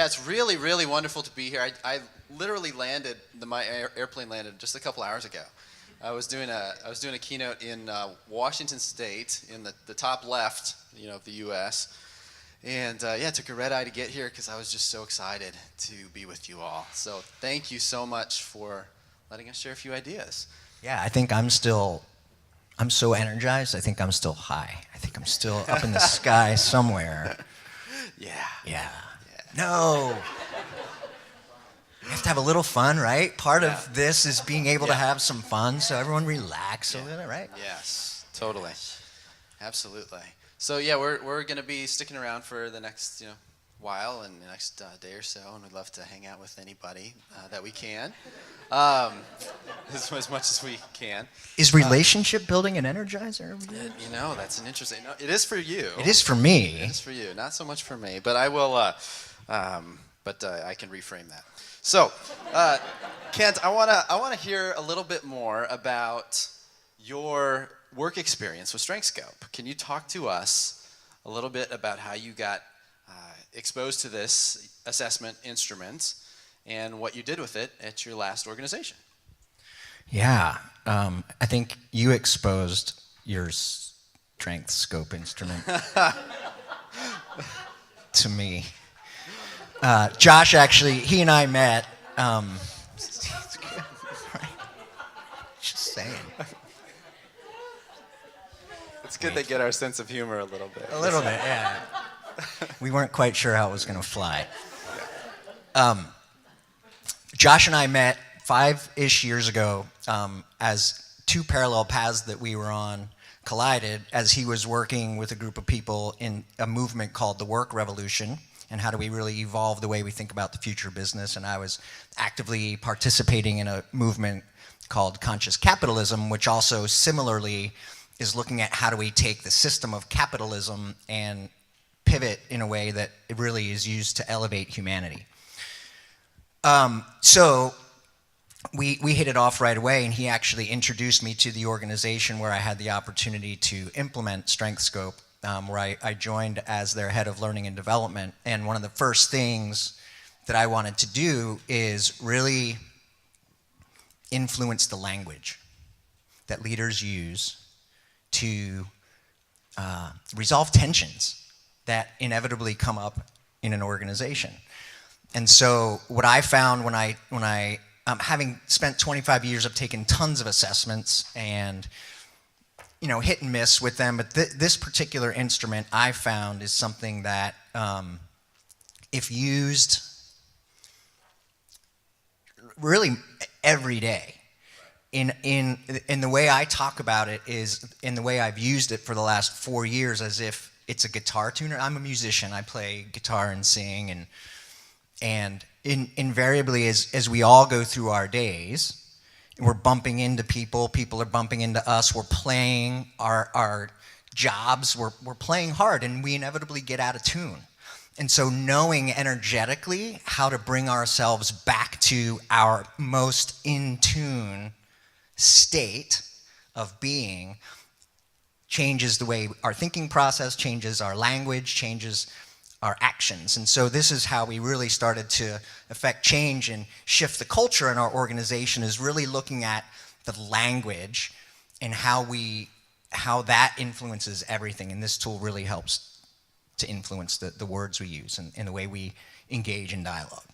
Yeah, it's really, really wonderful to be here. I literally landed, my airplane landed just a couple hours ago. I was doing a keynote in Washington State in the top left, of the U.S. And it took a red eye to get here because I was just so excited to be with you all. So thank you so much for letting us share a few ideas. Yeah, I think I'm so energized. I think I'm still high. I think I'm still up in the sky somewhere. Yeah. No. You have to have a little fun, right? Part of this is being able to have some fun, so everyone relax a little, right? Yes, totally. Absolutely. So we're going to be sticking around for the next while and the next day or so, and we'd love to hang out with anybody that we can, as much as we can. Is relationship building an energizer? That's an interesting. No, it is for you. It is for me. It is for you, not so much for me. But I will. I can reframe that. So, Kent, I wanna hear a little bit more about your work experience with Strengthscope. Can you talk to us a little bit about how you got exposed to this assessment instrument and what you did with it at your last organization? Yeah, I think you exposed your Strengthscope instrument to me. Josh, actually, he and I met. Just saying. It's good they get our sense of humor a little bit. A little bit, yeah. We weren't quite sure how it was going to fly. Josh and I met 5-ish years ago as two parallel paths that we were on collided as he was working with a group of people in a movement called the Work Revolution, and how do we really evolve the way we think about the future of business. And I was actively participating in a movement called Conscious Capitalism, which also similarly is looking at how do we take the system of capitalism and pivot in a way that it really is used to elevate humanity. So we hit it off right away, and he actually introduced me to the organization where I had the opportunity to implement Strengthscope, where I joined as their head of learning and development. And one of the first things that I wanted to do is really influence the language that leaders use to resolve tensions that inevitably come up in an organization. And so what I found when I having spent 25 years, I've taken tons of assessments and hit and miss with them, but this particular instrument I found is something that if used really every day, in the way I talk about it is in the way I've used it for the last 4 years, as if it's a guitar tuner. I'm a musician. I play guitar and sing, and invariably as we all go through our days, we're bumping into people are bumping into us, we're playing our jobs, we're playing hard, and we inevitably get out of tune. And so knowing energetically how to bring ourselves back to our most in tune state of being changes the way our thinking process, changes our language, changes our actions. And so this is how we really started to affect change and shift the culture in our organization, is really looking at the language and how that influences everything. And this tool really helps to influence the words we use and the way we engage in dialogue.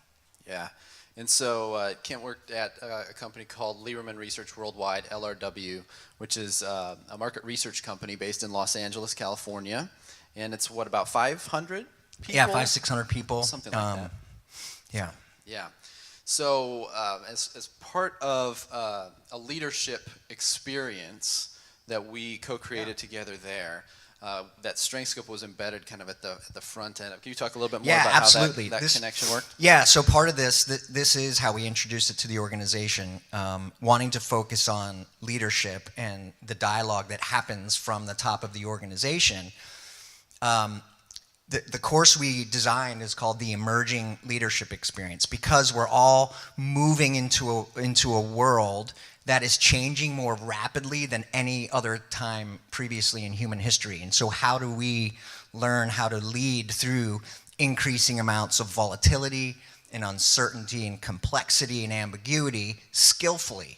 Yeah. And so Kent worked at a company called Lieberman Research Worldwide, LRW, which is a market research company based in Los Angeles, California. And it's about 500 people? Yeah, 500-600 people. Something like that. Yeah. Yeah. So as part of a leadership experience that we co-created together there, that Strengthscope was embedded kind of at the front end. Can you talk a little bit more about absolutely. how that connection worked? Yeah, so part of this is how we introduced it to the organization, wanting to focus on leadership and the dialogue that happens from the top of the organization. The course we designed is called the Emerging Leadership Experience, because we're all moving into a world that is changing more rapidly than any other time previously in human history. And so how do we learn how to lead through increasing amounts of volatility and uncertainty and complexity and ambiguity skillfully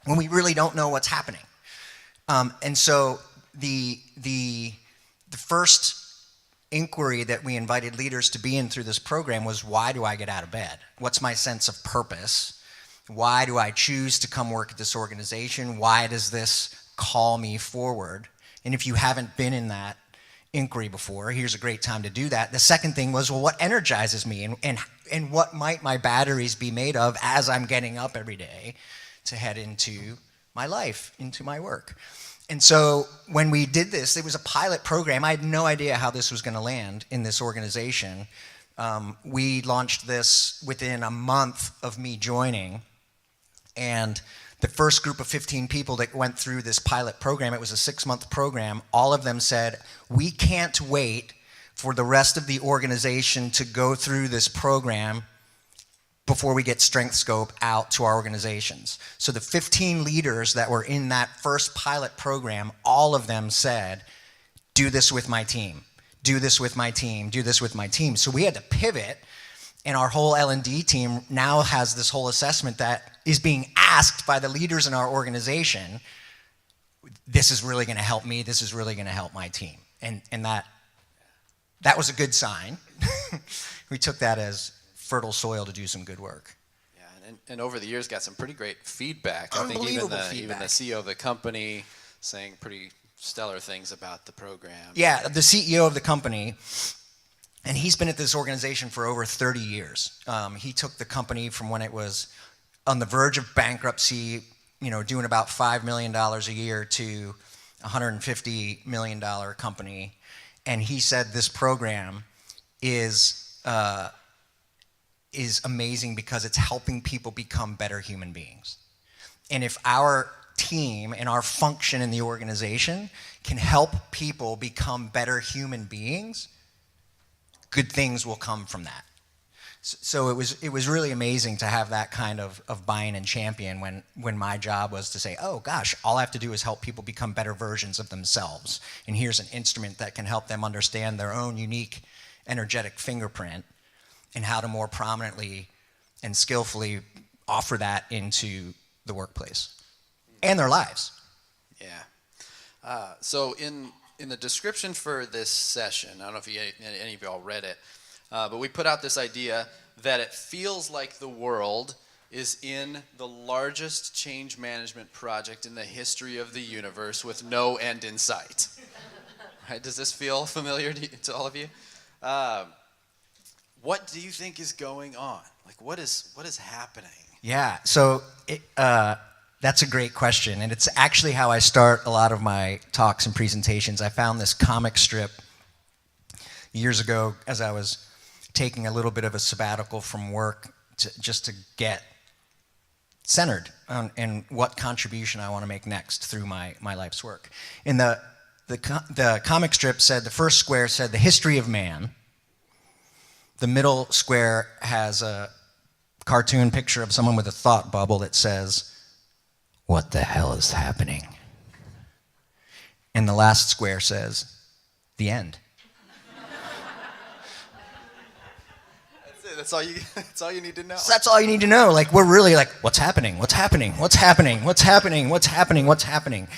when we really don't know what's happening. And so the first inquiry that we invited leaders to be in through this program was, why do I get out of bed? What's my sense of purpose? Why do I choose to come work at this organization? Why does this call me forward? And if you haven't been in that inquiry before, here's a great time to do that. The second thing was, well, what energizes me, and what might my batteries be made of as I'm getting up every day to head into my life, into my work? And so when we did this, it was a pilot program. I had no idea how this was going to land in this organization. We launched this within a month of me joining, and the first group of 15 people that went through this pilot program, it was a 6-month program, all of them said, we can't wait for the rest of the organization to go through this program before we get Strengthscope out to our organizations. So the 15 leaders that were in that first pilot program, all of them said, do this with my team, do this with my team, do this with my team. So we had to pivot, and our whole L&D team now has this whole assessment that is being asked by the leaders in our organization, this is really gonna help me, this is really gonna help my team. And that was a good sign. We took that as fertile soil to do some good work. Yeah, and over the years got some pretty great feedback. I think even the CEO of the company saying pretty stellar things about the program. Yeah, the CEO of the company, and he's been at this organization for over 30 years. He took the company from when it was on the verge of bankruptcy, doing about $5 million a year, to a $150 million company. And he said this program is amazing because it's helping people become better human beings. And if our team and our function in the organization can help people become better human beings, good things will come from that. So it was really amazing to have that kind of buy-in and champion when my job was to say, oh gosh, all I have to do is help people become better versions of themselves. And here's an instrument that can help them understand their own unique energetic fingerprint and how to more prominently and skillfully offer that into the workplace and their lives. Yeah. So in the description for this session, I don't know if any of y'all read it, but we put out this idea that it feels like the world is in the largest change management project in the history of the universe with no end in sight. Right? Does this feel familiar to all of you? What do you think is going on? Like, what is happening? Yeah, so that's a great question, and it's actually how I start a lot of my talks and presentations. I found this comic strip years ago as I was taking a little bit of a sabbatical from work just to get centered on what contribution I want to make next through my life's work. And the comic strip said, the first square said, the history of man. The middle square has a cartoon picture of someone with a thought bubble that says, what the hell is happening? And the last square says, the end. That's all you need to know. So that's all you need to know. Like, we're really like, what's happening? What's happening? What's happening? What's happening? What's happening? What's happening?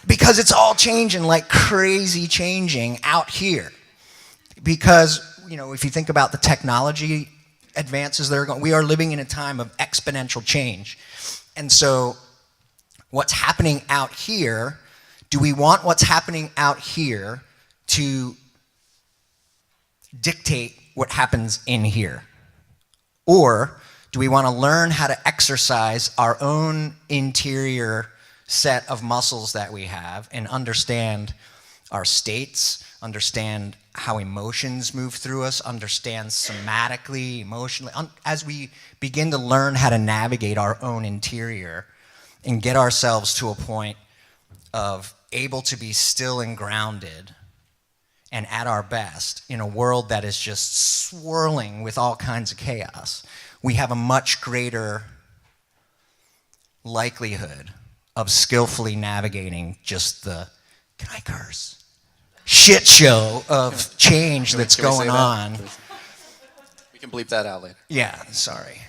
Because it's all changing, like crazy changing out here. Because, if you think about the technology advances that are going, we are living in a time of exponential change. And so what's happening out here, do we want what's happening out here to dictate what happens in here? Or do we want to learn how to exercise our own interior set of muscles that we have and understand our states, understand how emotions move through us, understand somatically, emotionally, as we begin to learn how to navigate our own interior and get ourselves to a point of able to be still and grounded and at our best in a world that is just swirling with all kinds of chaos, we have a much greater likelihood of skillfully navigating just the, can I curse? shit show of change that's Can we say going that? on. We can bleep that out later. Yeah, sorry.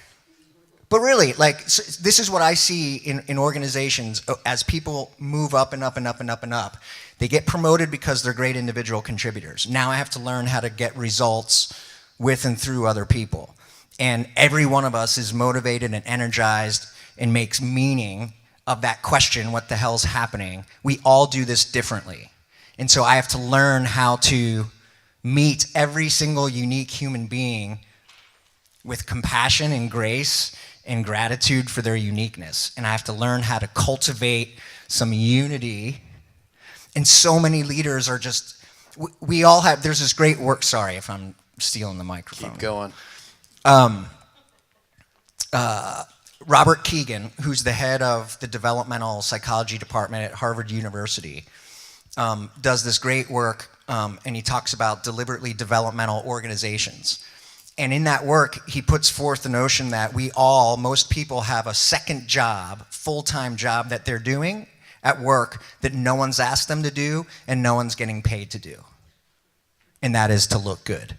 But really, like, this is what I see in organizations as people move up and up and up and up and up. They get promoted because they're great individual contributors. Now I have to learn how to get results with and through other people. And every one of us is motivated and energized and makes meaning of that question, what the hell's happening? We all do this differently. And so I have to learn how to meet every single unique human being with compassion and grace and gratitude for their uniqueness. And I have to learn how to cultivate some unity. And so many leaders are just, we all have, there's this great work, sorry if I'm stealing the microphone. Keep going. Robert Keegan, who's the head of the developmental psychology department at Harvard University, does this great work, and he talks about deliberately developmental organizations. And in that work, he puts forth the notion that most people have a second job, full-time job that they're doing at work that no one's asked them to do and no one's getting paid to do. And that is to look good.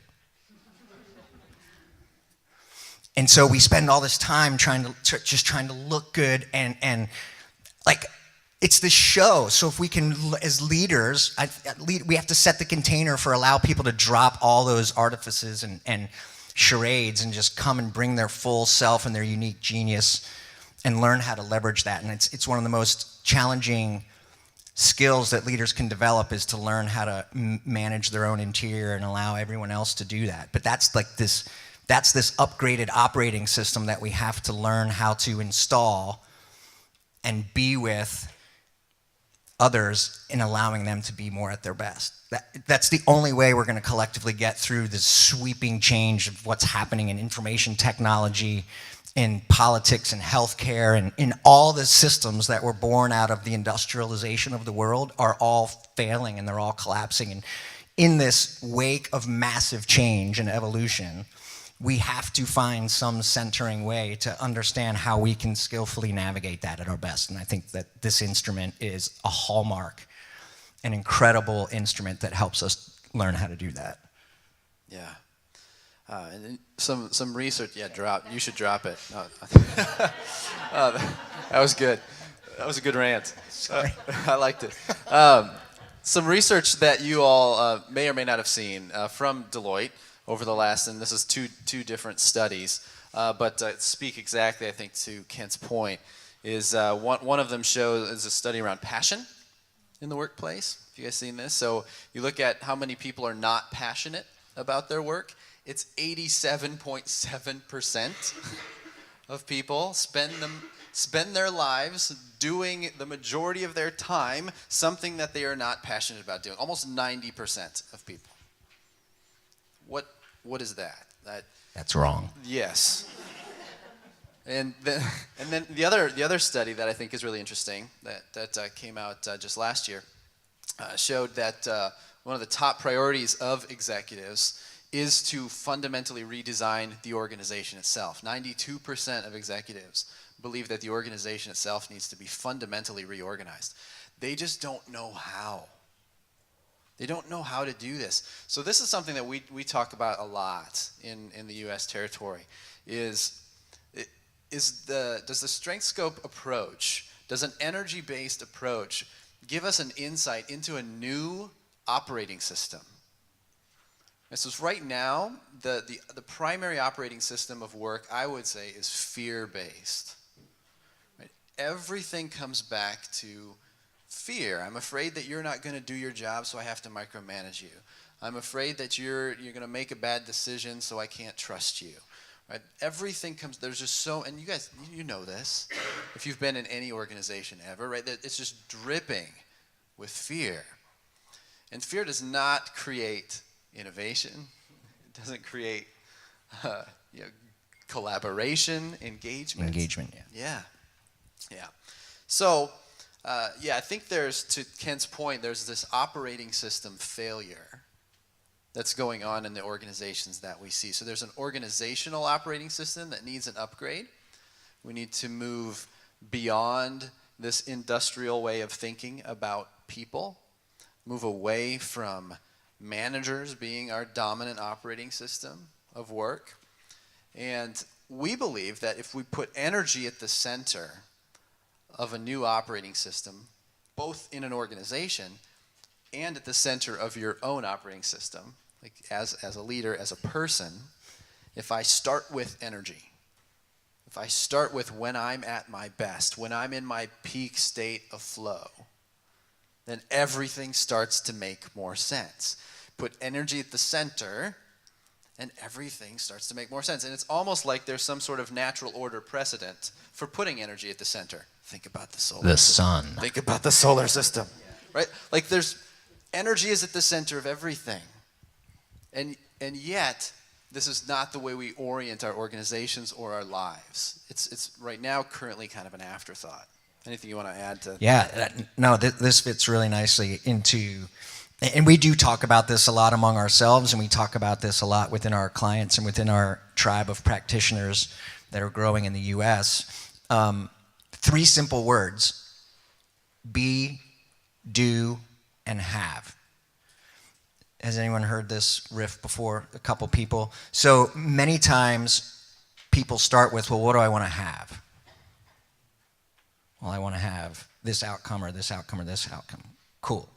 And so we spend all this time trying to look good and like, it's the show. So if we can, as leaders, we have to set the container for allow people to drop all those artifices and charades and just come and bring their full self and their unique genius and learn how to leverage that. And it's one of the most challenging skills that leaders can develop is to learn how to manage their own interior and allow everyone else to do that. But that's this upgraded operating system that we have to learn how to install and be with others in allowing them to be more at their best. That's the only way we're going to collectively get through this sweeping change of what's happening in information technology, in politics and healthcare, and in all the systems that were born out of the industrialization of the world are all failing and they're all collapsing. And in this wake of massive change and evolution, we have to find some centering way to understand how we can skillfully navigate that at our best. And I think that this instrument is a hallmark, an incredible instrument that helps us learn how to do that. Yeah. And then some research, you should drop it. That was good. That was a good rant. Sorry. I liked it. Some research that you all may or may not have seen from Deloitte over the last, and this is two different studies, but speak exactly, I think, to Kent's point, is one of them is a study around passion in the workplace. Have you guys seen this? So you look at how many people are not passionate about their work. It's 87.7% of people spend their lives doing the majority of their time something that they are not passionate about doing. Almost 90% of people. What is that? That's wrong. Yes. And then the other study that I think is really interesting that came out just last year showed that one of the top priorities of executives is to fundamentally redesign the organization itself. 92% of executives believe that the organization itself needs to be fundamentally reorganized. They just don't know how. They don't know how to do this. So this is something that we talk about a lot in the U.S. territory. Does the Strengthscope approach, does an energy-based approach give us an insight into a new operating system? And so right now, the primary operating system of work, I would say, is fear-based. Right? Everything comes back to fear. I'm afraid that you're not going to do your job, so I have to micromanage you. I'm afraid that you're going to make a bad decision, so I can't trust you. Right? Everything comes, there's just so, and you guys, you know this, if you've been in any organization ever, right? It's just dripping with fear. And fear does not create innovation. It doesn't create collaboration, engagement. Engagement, yeah. Yeah. So, I think to Kent's point, there's this operating system failure that's going on in the organizations that we see. So there's an organizational operating system that needs an upgrade. We need to move beyond this industrial way of thinking about people. move away from managers being our dominant operating system of work. And we believe that if we put energy at the center of a new operating system, both in an organization and at the center of your own operating system, like as a leader, as a person, if I start with energy, if I start with when I'm at my best, when I'm in my peak state of flow, then everything starts to make more sense. Put energy at the center, and everything starts to make more sense. And it's almost like there's some sort of natural order precedent for putting energy at the center. Think about the solar system. sun. Think about the solar system, right? Like energy is at the center of everything. And yet, this is not the way we orient our organizations or our lives. It's right now currently kind of an afterthought. Anything you want to add to? Yeah, no, this fits really nicely into, and we do talk about this a lot among ourselves, and we talk about this a lot within our clients and within our tribe of practitioners that are growing in the U.S. 3 simple words: be, do, and have. Has anyone heard this riff before? A couple people. So many times people start with, well, what do I want to have? Well, I want to have this outcome or this outcome or this outcome. Cool.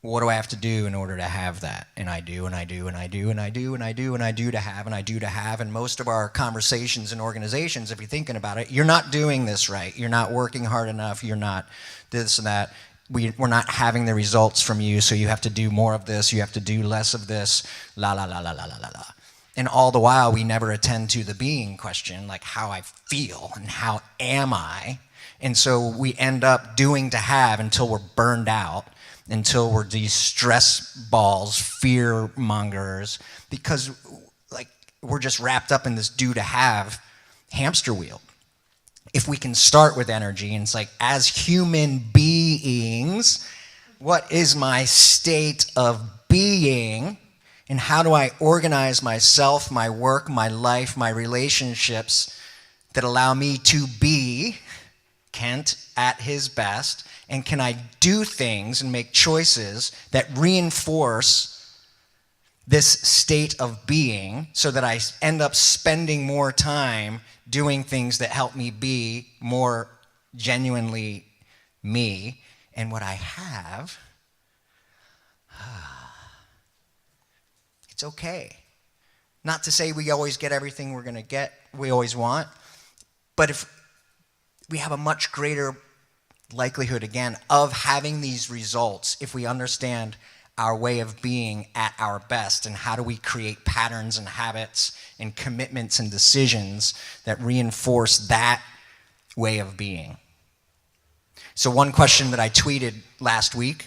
What do I have to do in order to have that? And I do, and I do, and I do, and I do, and I do, and I do to have, and I do to have. And most of our conversations in organizations, if you're thinking about it, you're not doing this right. You're not working hard enough. You're not this and that. We're not having the results from you, so you have to do more of this. You have to do less of this. La, la, la, la, la, la, la, la. And all the while, we never attend to the being question, like how I feel and how am I? And so we end up doing to have until we're burned out, until we're these stress balls, fear mongers, because like we're just wrapped up in this do to have hamster wheel. If we can start with energy, and it's like, as human beings, what is my state of being, and how do I organize myself, my work, my life, my relationships that allow me to be Kent at his best, and can I do things and make choices that reinforce this state of being so that I end up spending more time doing things that help me be more genuinely me. And what I have, it's okay. Not to say we always get everything we're going to get, we always want, but if we have a much greater likelihood, again, of having these results if we understand our way of being at our best, and how do we create patterns and habits and commitments and decisions that reinforce that way of being. So one question that I tweeted last week,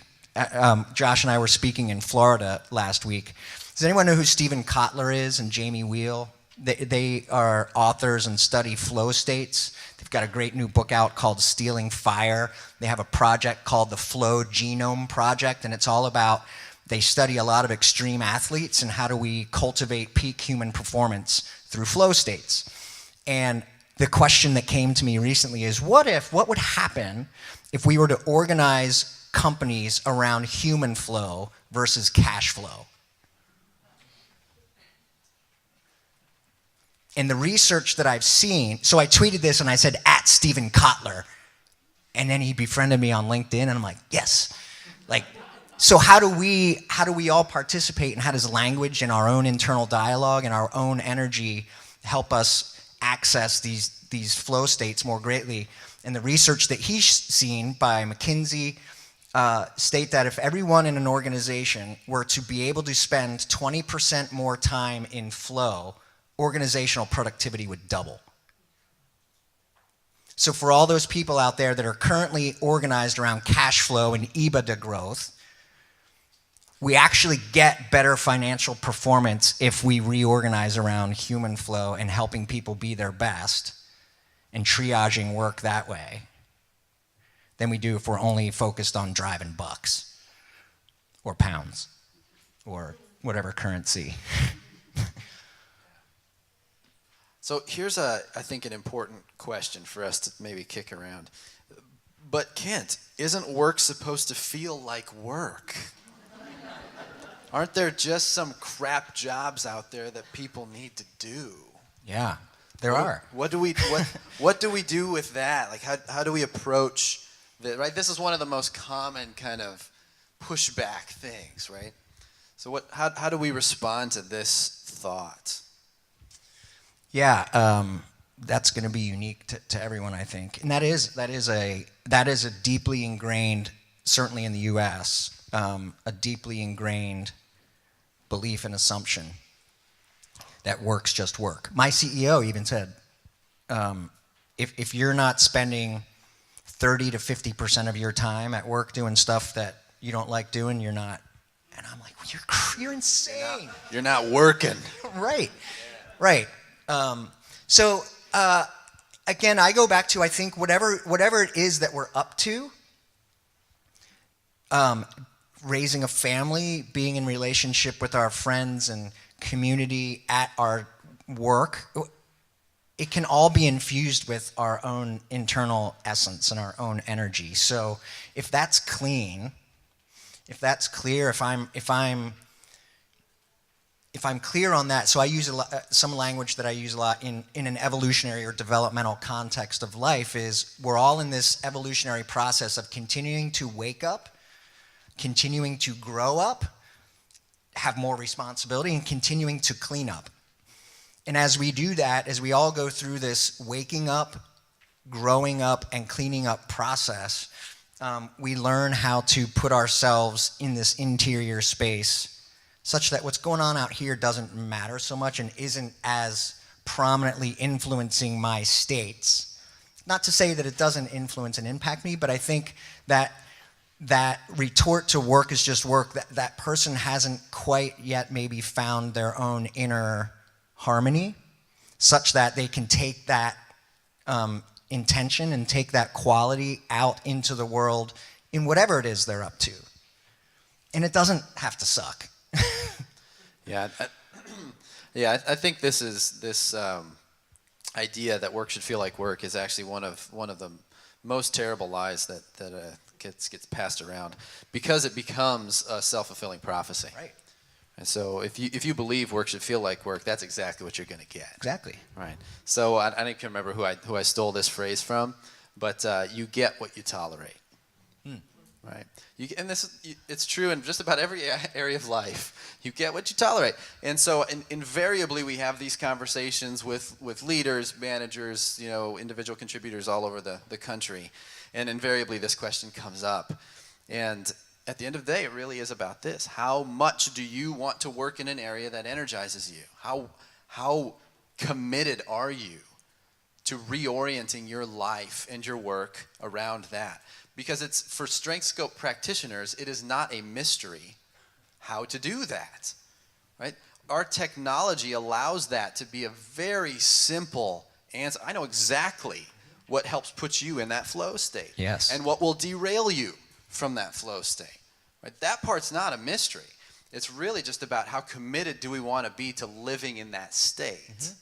Josh and I were speaking in Florida last week. Does anyone know who Stephen Kotler is and Jamie Wheel? They are authors and study flow states. They've got a great new book out called Stealing Fire. They have a project called the Flow Genome Project, and it's all about, they study a lot of extreme athletes and how do we cultivate peak human performance through flow states. And the question that came to me recently is, what would happen if we were to organize companies around human flow versus cash flow? And the research that I've seen, so I tweeted this and I said, at Stephen Kotler. And then he befriended me on LinkedIn, and I'm like, yes. Like, so how do we all participate, and how does language and our own internal dialogue and our own energy help us access these flow states more greatly? And the research that he's seen by McKinsey state that if everyone in an organization were to be able to spend 20% more time in flow, organizational productivity would double. So for all those people out there that are currently organized around cash flow and EBITDA growth, we actually get better financial performance if we reorganize around human flow and helping people be their best and triaging work that way than we do if we're only focused on driving bucks or pounds or whatever currency. So here's I think an important question for us to maybe kick around. But Kent, isn't work supposed to feel like work? Aren't there just some crap jobs out there that people need to do? Yeah, there are. What do we do with that? Like how do we approach that? Right, this is one of the most common kind of pushback things, right? So how do we respond to this thought? Yeah, that's going to be unique to everyone, I think, and that is a deeply ingrained, certainly in the U.S., a deeply ingrained belief and assumption that work's just work. My CEO even said, if you're not spending 30 to 50% of your time at work doing stuff that you don't like doing, you're not. And I'm like, you're insane. You're not working. Right. So again, I go back to, I think whatever it is that we're up to, raising a family, being in relationship with our friends and community at our work, it can all be infused with our own internal essence and our own energy. So if that's clean, if that's clear, if I'm clear on that, so I use some language that I use a lot in an evolutionary or developmental context of life is we're all in this evolutionary process of continuing to wake up, continuing to grow up, have more responsibility, and continuing to clean up. And as we do that, as we all go through this waking up, growing up, and cleaning up process, we learn how to put ourselves in this interior space such that what's going on out here doesn't matter so much and isn't as prominently influencing my states. Not to say that it doesn't influence and impact me, but I think that retort to work is just work, that person hasn't quite yet maybe found their own inner harmony such that they can take that intention and take that quality out into the world in whatever it is they're up to. And it doesn't have to suck. I think this idea that work should feel like work is actually one of the most terrible lies that gets passed around, because it becomes a self-fulfilling prophecy. Right. And so if you believe work should feel like work, that's exactly what you're going to get. Exactly. Right. So I don't even remember who I stole this phrase from, but you get what you tolerate. Right. It's true in just about every area of life. You get what you tolerate. And so invariably we have these conversations with leaders, managers, individual contributors all over the country. And invariably this question comes up. And at the end of the day, it really is about this. How much do you want to work in an area that energizes you? How committed are you to reorienting your life and your work around that? Because it's, for Strengthscope practitioners, it is not a mystery how to do that, right? Our technology allows that to be a very simple answer. I know exactly what helps put you in that flow state. Yes. And what will derail you from that flow state, right? That part's not a mystery. It's really just about how committed do we want to be to living in that state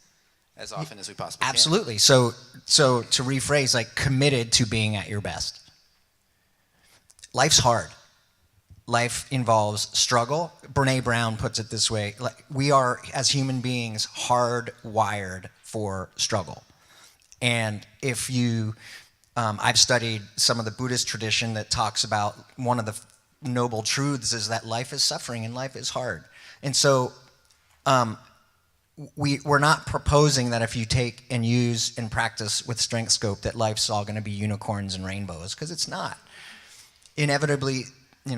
as often as we possibly can. Absolutely. So to rephrase, like, committed to being at your best. Life's hard. Life involves struggle. Brene Brown puts it this way: like, we are, as human beings, hardwired for struggle. And if you, I've studied some of the Buddhist tradition that talks about one of the noble truths is that life is suffering and life is hard. And so we're not proposing that if you take and use and practice with Strengthscope that life's all going to be unicorns and rainbows, because it's not. Inevitably,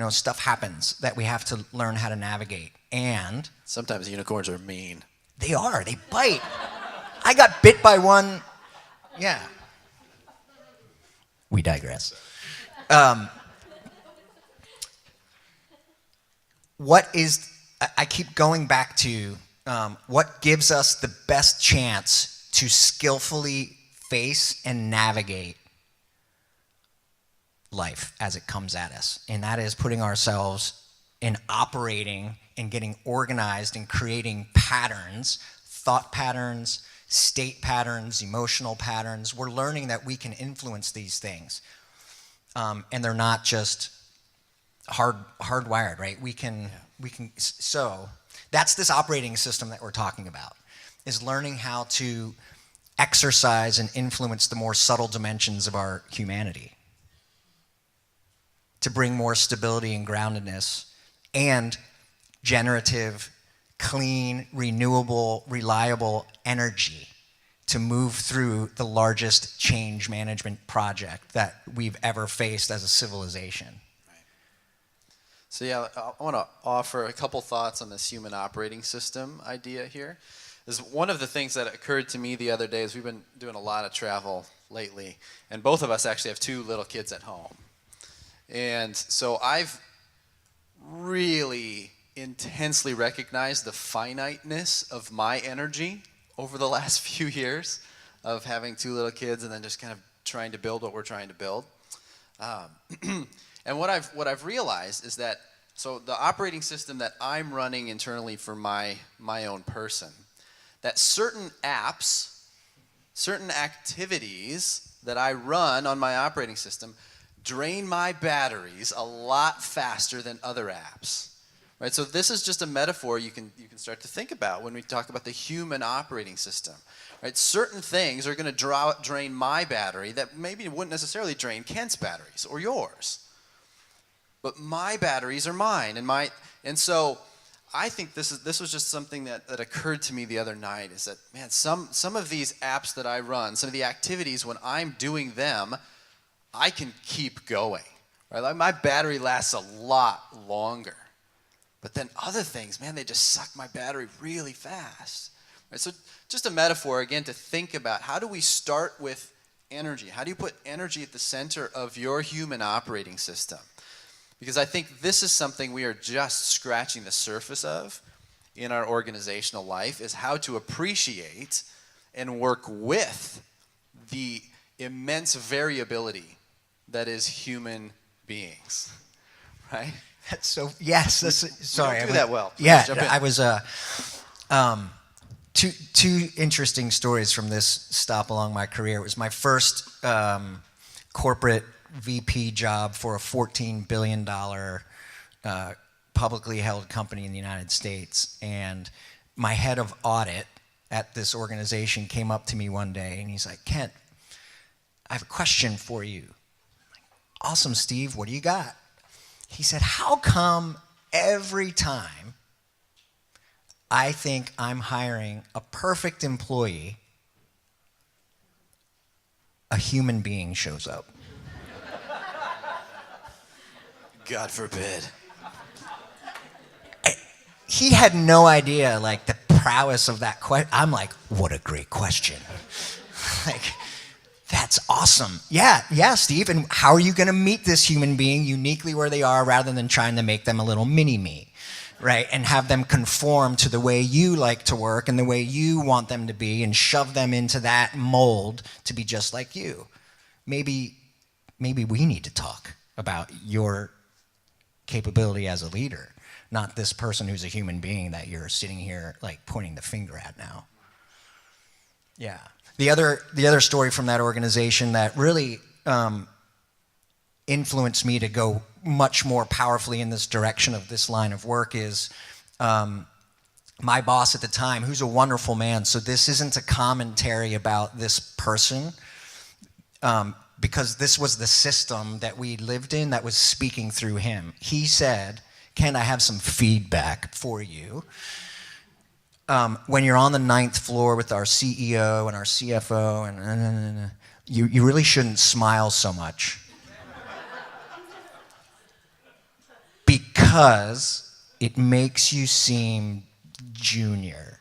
stuff happens that we have to learn how to navigate. And sometimes unicorns are mean. They are. They bite. I got bit by one. Yeah. We digress. I keep going back to what gives us the best chance to skillfully face and navigate life as it comes at us. And that is putting ourselves in operating and getting organized and creating patterns, thought patterns, state patterns, emotional patterns. We're learning that we can influence these things. and they're not just hardwired, right? So that's this operating system that we're talking about, is learning how to exercise and influence the more subtle dimensions of our humanity to bring more stability and groundedness and generative, clean, renewable, reliable energy to move through the largest change management project that we've ever faced as a civilization. So yeah, I want to offer a couple thoughts on this human operating system idea here. Is one of the things that occurred to me the other day is we've been doing a lot of travel lately, and both of us actually have 2 little kids at home. And so I've really intensely recognized the finiteness of my energy over the last few years of having 2 little kids and then just kind of trying to build what we're trying to build. And what I've realized is that, so the operating system that I'm running internally for my own person, that certain apps, certain activities that I run on my operating system drain my batteries a lot faster than other apps. Right? So this is just a metaphor you can start to think about when we talk about the human operating system. Right? Certain things are going to drain my battery that maybe wouldn't necessarily drain Kent's batteries or yours. But my batteries are mine, and so I think this was just something that occurred to me the other night, is that, man, some of these apps that I run, some of the activities, when I'm doing them, I can keep going. Right? Like my battery lasts a lot longer. But then other things, man, they just suck my battery really fast. Right? So just a metaphor, again, to think about, how do we start with energy? How do you put energy at the center of your human operating system? Because I think this is something we are just scratching the surface of in our organizational life, is how to appreciate and work with the immense variability that is human beings, right? So yes, sorry, we don't do that well. Yeah, Jump in. I was two interesting stories from this stop along my career. It was my first corporate VP job for a $14 billion publicly held company in the United States. And my head of audit at this organization came up to me one day and he's like, "Kent, I have a question for you." I'm like, "Awesome, Steve, what do you got?" He said, "How come every time I think I'm hiring a perfect employee, a human being shows up?" God forbid. He had no idea, like, the prowess of that question. I'm like, what a great question. Like, that's awesome. Yeah, Steve, and how are you going to meet this human being uniquely where they are rather than trying to make them a little mini-me, right? And have them conform to the way you like to work and the way you want them to be and shove them into that mold to be just like you. Maybe we need to talk about your capability as a leader, not this person who's a human being that you're sitting here like pointing the finger at now. Yeah. The other story from that organization that really influenced me to go much more powerfully in this direction of this line of work is my boss at the time, who's a wonderful man. So this isn't a commentary about this person, because this was the system that we lived in that was speaking through him. He said, "Ken, I have some feedback for you. When you're on the 9th floor with our CEO and our CFO, and you really shouldn't smile so much because it makes you seem junior."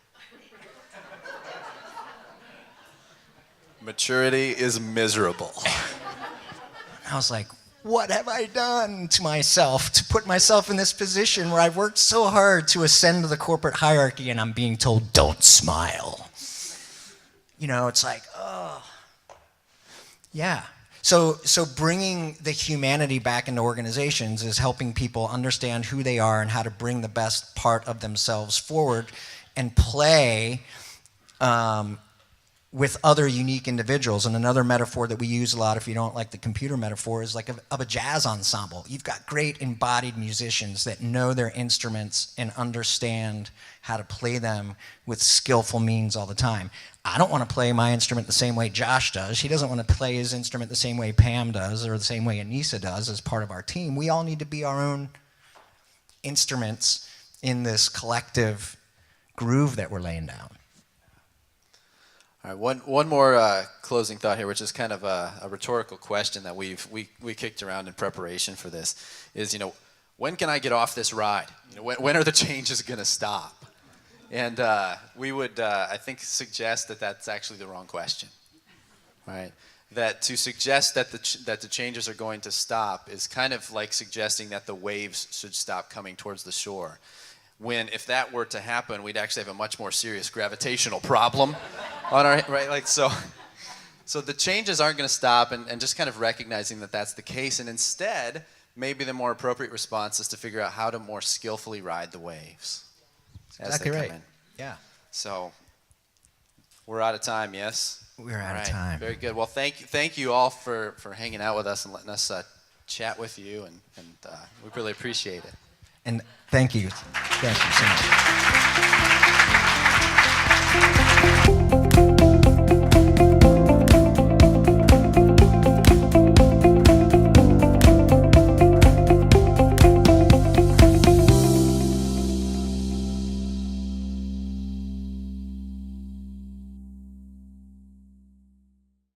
Maturity is miserable. I was like, what have I done to myself to put myself in this position where I've worked so hard to ascend to the corporate hierarchy and I'm being told, don't smile? You know, it's like, oh. Yeah. So bringing the humanity back into organizations is helping people understand who they are and how to bring the best part of themselves forward and play with other unique individuals. And another metaphor that we use a lot, if you don't like the computer metaphor, is like of a jazz ensemble. You've got great embodied musicians that know their instruments and understand how to play them with skillful means all the time. I don't want to play my instrument the same way Josh does. He doesn't want to play his instrument the same way Pam does or the same way Anissa does as part of our team. We all need to be our own instruments in this collective groove that we're laying down. All right, one more closing thought here, which is kind of a rhetorical question that we kicked around in preparation for this, is, when can I get off this ride? When are the changes going to stop? And we would, I think, suggest that that's actually the wrong question, right? That to suggest that the changes are going to stop is kind of like suggesting that the waves should stop coming towards the shore. When, if that were to happen, we'd actually have a much more serious gravitational problem on our, right? Like, so the changes aren't going to stop, and just kind of recognizing that that's the case, and instead, maybe the more appropriate response is to figure out how to more skillfully ride the waves as Exactly they come right. in. Yeah. So we're out of time, yes? We're out of Right. time. Very good. Well, thank you all for hanging out with us and letting us chat with you, and we really appreciate it. And thank you. Thank you so much.